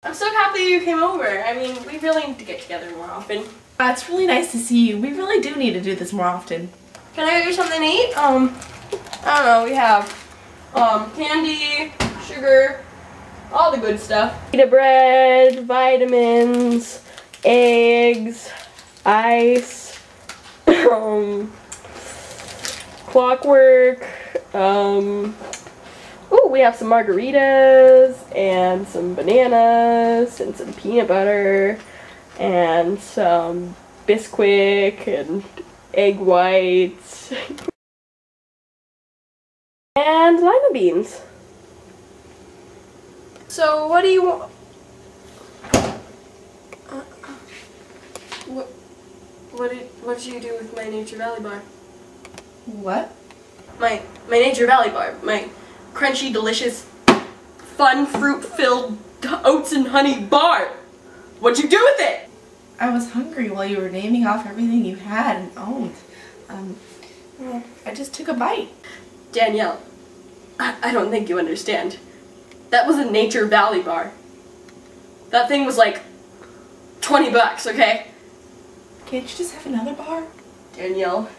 I'm so happy you came over. I mean, we really need to get together more often. It's really nice to see you. We really do need to do this more often. Can I get you something to eat? I don't know, we have candy, sugar, all the good stuff. Pita bread, vitamins, eggs, ice, clockwork, ooh, we have some margaritas and some bananas and some peanut butter and some Bisquick and egg whites and lima beans. So what do you want? What did you do with my Nature Valley bar? What? My Nature Valley bar. My crunchy, delicious, fun, fruit-filled oats and honey bar. What'd you do with it? I was hungry while you were naming off everything you had and owned. Well, I just took a bite. Danielle, I don't think you understand. That was a Nature Valley bar. That thing was like 20 bucks, okay? Can't you just have another bar? Danielle,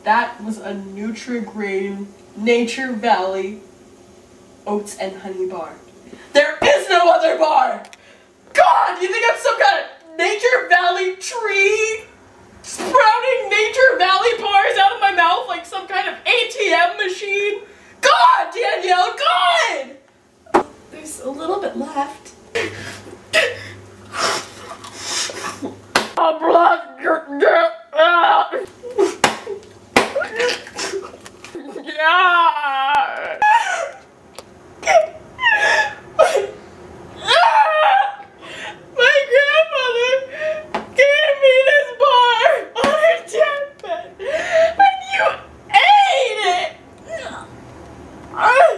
that was a Nutri-Grain Nature Valley oats and honey bar. There is no other bar! God, you think I'm some kind of Nature Valley tree? Sprouting Nature Valley bars out of my mouth like some kind of ATM machine? God, Danielle, God! There's a little bit left. My grandmother gave me this bar on her deathbed, and you ate it! What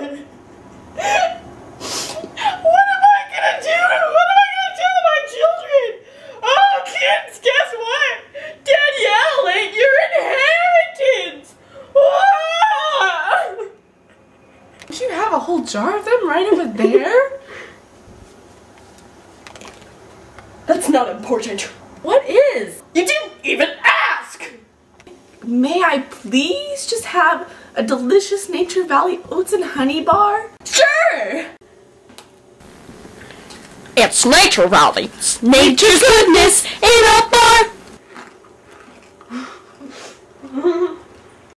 am I gonna do? What am I gonna do to my children? Oh, kids, guess what? Danielle ate your inheritance! Ah! Don't you have a whole jar of them right over there? That's not important. What is? You didn't even ask! May I please just have a delicious Nature Valley oats and honey bar? Sure! It's Nature Valley. It's nature's goodness in a bar.